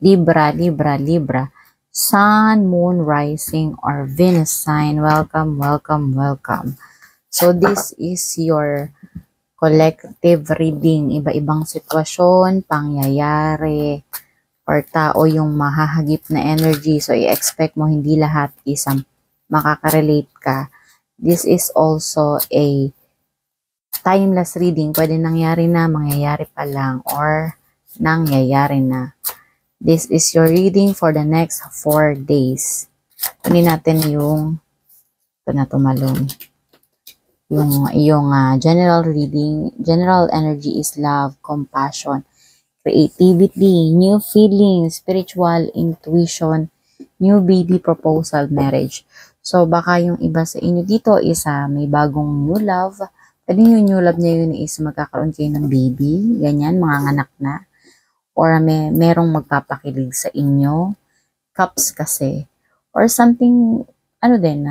Libra, Libra, Libra. Sun, Moon, Rising, or Venus sign. Welcome, welcome, welcome. So, this is your collective reading. Iba-ibang sitwasyon, pangyayari, or tao yung mahahagip na energy. So, i-expect mo hindi lahat isang makaka-relate ka. This is also a timeless reading. Pwede nangyari na, mangyayari pa lang, or nangyayari na. This is your reading for the next 4 days. Kunin natin yung, ito na tumalon. Yung general reading. General energy is love, compassion, creativity, new feelings, spiritual intuition, new baby proposal, marriage. So, baka yung iba sa inyo dito is may bagong new love. Pwede yung new love niya yun is magkakaroon kayo ng baby. Ganyan, mga anak na. Or merong magpapakilig sa inyo. Cups kasi. Or something, ano din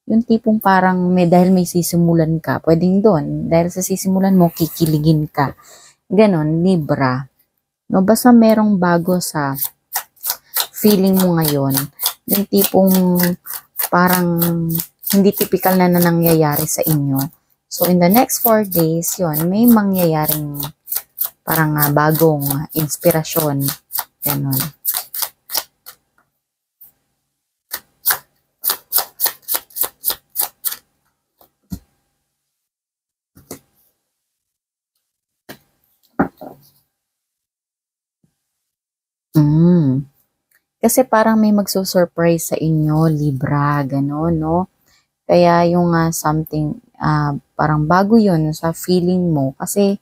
yung tipong parang dahil may sisimulan ka, pwedeng doon. Dahil sa sisimulan mo, kikiligin ka. Ganon, Libra. No, basta merong bago sa feeling mo ngayon. Yung tipong parang hindi typical na nangyayari sa inyo. So, in the next 4 days, yun, may mangyayaring parang bagong inspirasyon. Ganon. Kasi parang may magsusurprise sa inyo, Libra, gano'n, no? Kaya yung something, parang bago yun sa feeling mo. Kasi,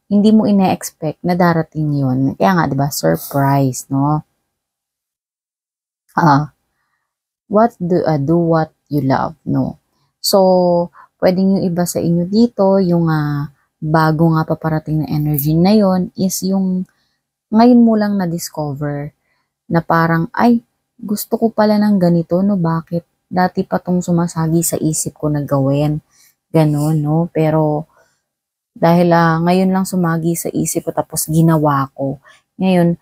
hindi mo ina-expect na darating yun. Kaya nga, di ba, surprise, no? Do what you love, no? So, pwedeng yung iba sa inyo dito, yung bago nga paparating na energy na yon is yung ngayon mo lang na-discover na parang, ay, gusto ko pala ng ganito, no? Bakit? Dati pa tong sumasagi sa isip ko na gawin. Ganon, no? Pero, dahil ngayon lang sumagi sa isip ko tapos ginawa ko. Ngayon,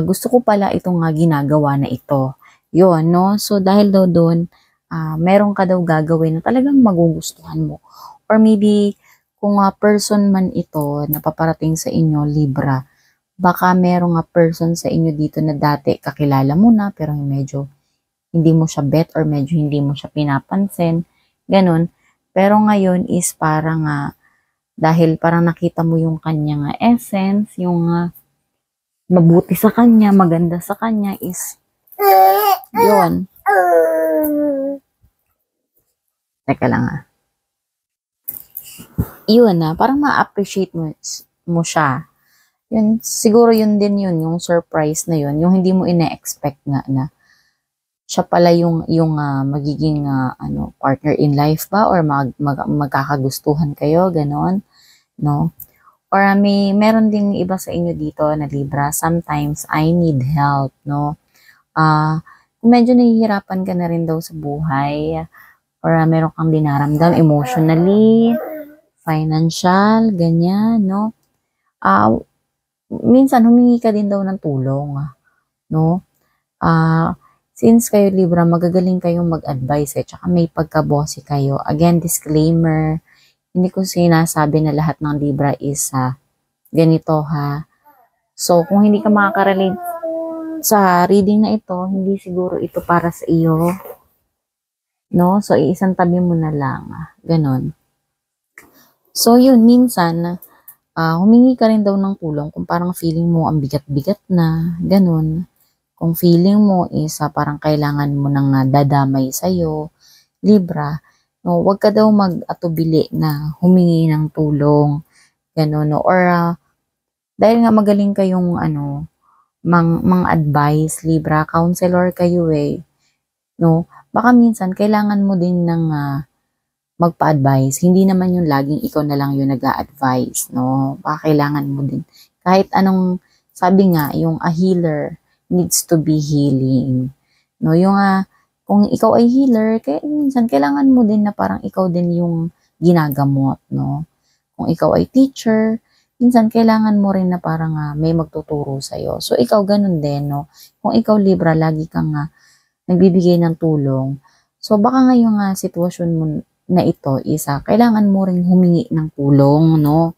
gusto ko pala itong ginagawa na ito. Yun, no? So, dahil daw doon, meron ka daw gagawin na talagang magugustuhan mo. Or maybe, kung person man ito na paparating sa inyo, Libra, baka merong person sa inyo dito na dati kakilala mo na pero medyo hindi mo siya bet or medyo hindi mo siya pinapansin. Ganon. Pero ngayon is parang dahil parang nakita mo yung kanyang essence, yung mabuti sa kanya, maganda sa kanya is yun. Teka lang Yun parang ma-appreciate mo siya. Yun, siguro yun din yun, yung surprise na yun, yung hindi mo ina-expect nga na siya pala yung magiging partner in life ba or magkakagustuhan kayo, ganon, no? Or meron ding iba sa inyo dito na Libra, sometimes I need help, no? Medyo nahihirapan ka na rin daw sa buhay or meron kang dinaramdam emotionally, financial, ganyan, no? Minsan humingi ka din daw ng tulong, no? Since kayo Libra, magagaling kayong mag-advise tsaka may pagka-bossy kayo. Again, disclaimer, hindi ko sinasabi na lahat ng Libra is ganito So, kung hindi ka makaka-relate sa reading na ito, hindi siguro ito para sa iyo, no? So, iisang tabi mo na lang, ganon. So, yun, minsan, humingi ka rin daw ng tulong kung parang feeling mo ang bigat-bigat na, ganun. Kung feeling mo is parang kailangan mo nang dadamay sa'yo, Libra, no, wag ka daw mag-atubili na humingi ng tulong, ganun, no, or dahil nga magaling kayong mang advice, Libra, counselor kayo no, baka minsan kailangan mo din ng magpa-advise. Hindi naman yung laging ikaw na lang yung nag-a-advise, no? Baka kailangan mo din. Kahit anong, sabi nga, yung a healer needs to be healing. No, yung kung ikaw ay healer, minsan kailangan mo din na parang ikaw din yung ginagamot, no? Kung ikaw ay teacher, minsan kailangan mo rin na parang may magtuturo sa'yo. So, ikaw ganun din, no? Kung ikaw Libra, lagi kang nagbibigay ng tulong. So, baka ngayong sitwasyon mo na ito is kailangan mo rin humingi ng tulong, no?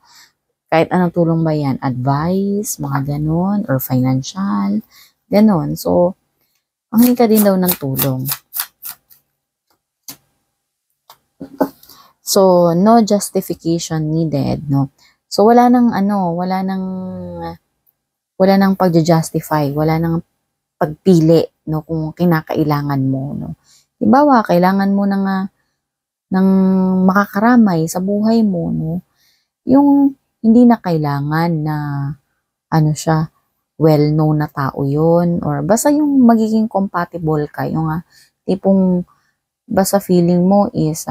Kahit anong tulong ba yan, advice, mga ganun, or financial, ganun. So, panghingi ka din daw ng tulong. So, no justification needed, no? So, wala nang pagja-justify, wala nang pagpili, no, kung kinakailangan mo, no. Halimbawa, kailangan mo ng makakaramay sa buhay mo, no. Yung hindi na kailangan na siya, well-known na tao yun, or basta yung magiging compatible ka, yung tipong basta feeling mo is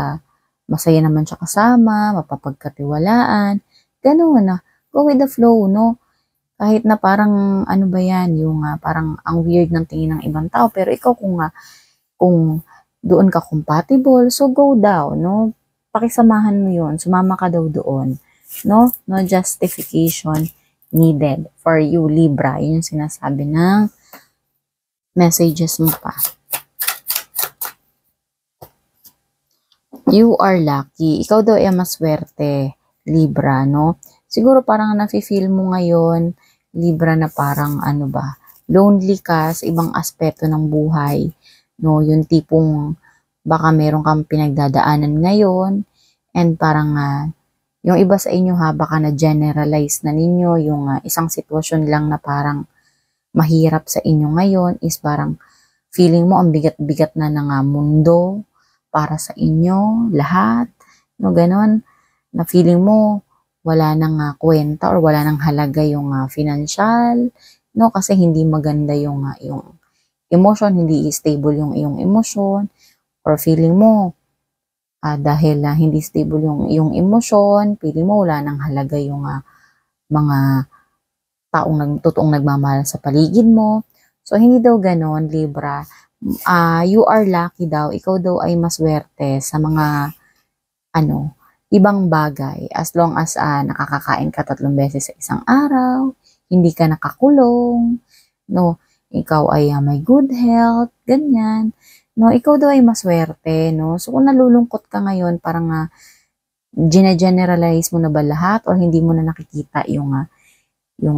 masaya naman siya kasama, mapapagkatiwalaan, gano'n go with the flow, no? Kahit na parang, ano ba yan, yung parang ang weird ng tingin ng ibang tao, pero ikaw kung doon ka compatible, so go daw, no? Pakisamahan mo yun, sumama ka daw doon, no? No justification needed for you, Libra. Yun yung sinasabi ng messages mo pa. You are lucky. Ikaw daw ay maswerte, Libra, no? Siguro parang nafe-feel mo ngayon, Libra, na parang lonely ka sa ibang aspeto ng buhay, no? Yung tipong baka meron kang pinagdadaanan ngayon and parang yung iba sa inyo baka na-generalize na ninyo yung isang sitwasyon lang na parang mahirap sa inyo ngayon is parang feeling mo ang bigat-bigat na ng mundo para sa inyo, lahat, no, ganon, na feeling mo wala nang kwenta or wala nang halaga yung financial, no, kasi hindi maganda yung emotion, hindi stable yung iyong emotion, or feeling mo dahil hindi stable yung emosyon, feeling mo wala nang halaga yung mga taong totoong nagmamahal sa paligid mo. So, hindi daw ganon, Libra. You are lucky daw. Ikaw daw ay maswerte sa mga ibang bagay. As long as nakakakain ka 3 beses sa isang araw, hindi ka nakakulong, no, ikaw ay may good health, ganyan. No, ikaw daw ay maswerte, no? So, kung nalulungkot ka ngayon, parang generalize mo na ba lahat or hindi mo na nakikita yung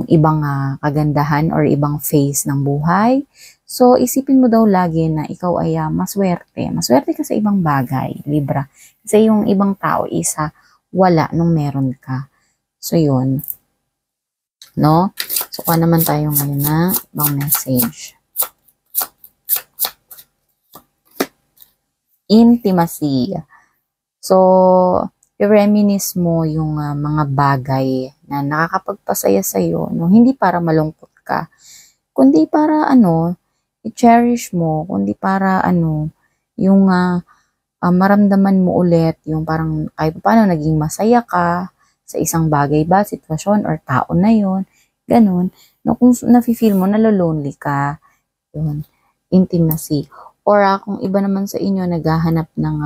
ibang kagandahan or ibang phase ng buhay? So, isipin mo daw lagi na ikaw ay maswerte. Maswerte ka sa ibang bagay, Libra. Kasi yung ibang tao is wala nung meron ka. So, yun. No? So, kuha naman tayo ngayon na ibang message. Intimacy. So, i-reminisce mo yung mga bagay na nakakapagpasaya sa'yo, no? Hindi para malungkot ka, kundi para i-cherish mo, kundi para yung maramdaman mo ulit, yung parang kahit paano naging masaya ka sa isang bagay ba, sitwasyon, or tao na yon, ganun. No, kung nafe-feel mo, nalolonely ka, yun, intimacy. Or kung iba naman sa inyo, naghahanap ng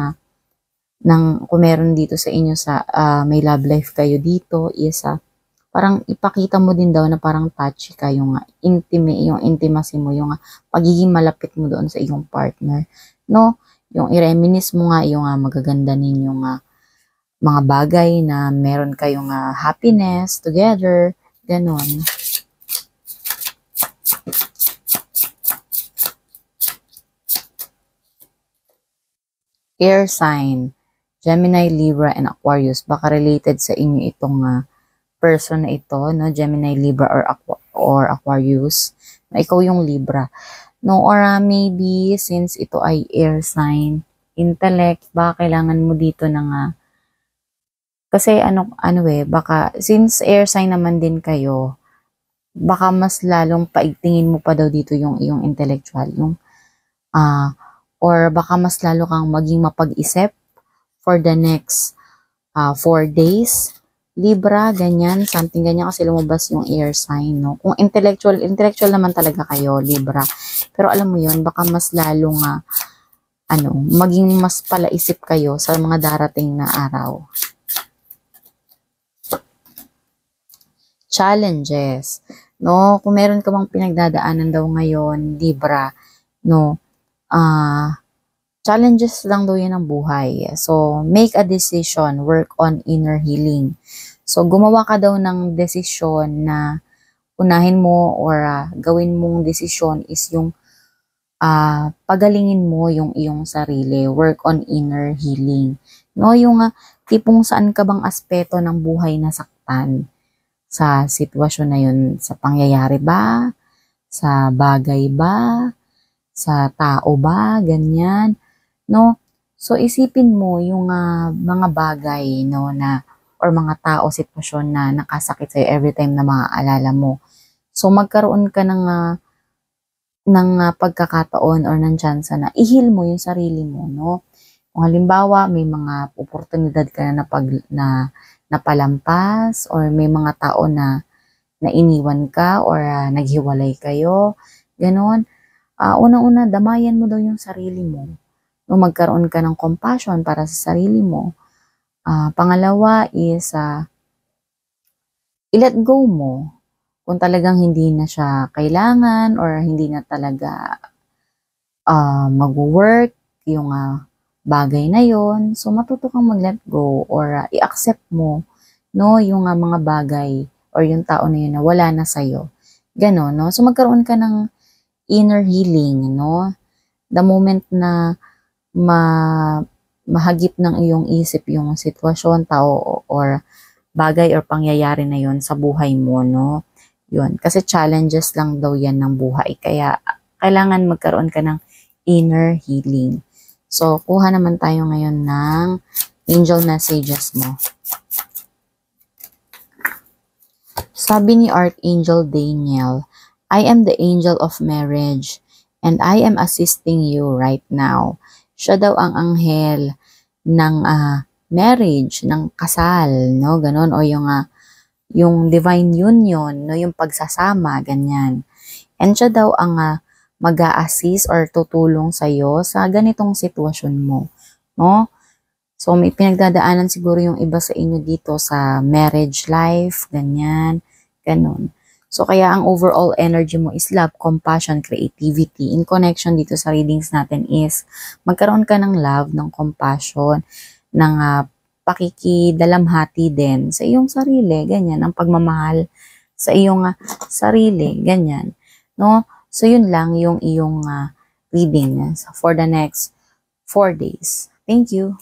kung meron dito sa inyo sa may love life kayo dito, is parang ipakita mo din daw na parang touchy ka, yung yung intimacy mo, yung pagiging malapit mo doon sa iyong partner, no? Yung i-reminisce mo yung magaganda ninyong mga bagay na meron kayong happiness together, ganon. Air sign, Gemini, Libra, and Aquarius. Baka related sa inyo itong person na ito, no? Gemini, Libra, or Aquarius. Na ikaw yung Libra. No, or maybe since ito ay air sign, intellect, baka kailangan mo dito ng kasi baka since air sign naman din kayo, baka mas lalong paigtingin mo pa daw dito yung iyong intellectual, yung or baka mas lalo kang maging mapag-isip for the next 4 days, Libra, ganyan, something ganyan, kasi lumabas yung air sign, no? Kung intellectual naman talaga kayo, Libra. Pero alam mo yun, baka mas lalong maging mas palaisip kayo sa mga darating na araw. challenges, no? Kung meron ka bang pinagdadaanan daw ngayon, Libra, no? Challenges lang daw yan ng buhay. So, make a decision, work on inner healing. So, gumawa ka daw ng desisyon na unahin mo or gawin mong desisyon is yung pagalingin mo yung iyong sarili, work on inner healing. No, yung tipong saan ka bang aspeto ng buhay nasaktan sa sitwasyon na yun, sa pangyayari ba, sa bagay ba, sa tao ba, ganyan, no? So isipin mo yung mga bagay, no, na or mga tao, sitwasyon na nakasakit sa'yo every time na maaalala mo. So magkaroon ka ng pagkakataon or ng chance na i-heal mo yung sarili mo, no? Kung halimbawa, may mga oportunidad ka na napalampas or may mga tao na iniwan ka or naghiwalay kayo, gano'n. Unang-una, damayan mo daw yung sarili mo. No, magkaroon ka ng compassion para sa sarili mo. Pangalawa is, i-let go mo kung talagang hindi na siya kailangan or hindi na talaga mag-work yung bagay na yon. So, matuto kang mag-let go or i-accept mo, no, yung mga bagay or yung tao na yun na wala na sa'yo. Ganon, no? So, magkaroon ka ng inner healing, no? The moment na mahagip ng iyong isip yung sitwasyon, tao, or bagay or pangyayari na yon sa buhay mo, no? Yun. Kasi challenges lang daw yan ng buhay. Kaya, kailangan magkaroon ka ng inner healing. So, kuha naman tayo ngayon ng angel messages mo. Sabi ni Archangel Daniel, I am the angel of marriage and I am assisting you right now. Siya daw ang anghel ng marriage, ng kasal, no? Ganon. O yung divine union, no? Yung pagsasama, ganyan. And siya daw ang mag-a-assist or tutulong sa'yo sa ganitong sitwasyon mo, no? So, may pinagdadaanan siguro yung iba sa inyo dito sa marriage life, ganyan, ganon. So, kaya ang overall energy mo is love, compassion, creativity. In connection dito sa readings natin is magkaroon ka ng love, ng compassion, ng pakikidalamhati din sa iyong sarili, ganyan, ang pagmamahal sa iyong sarili, ganyan, no? So, yun lang yung iyong reading for the next 4 days. Thank you.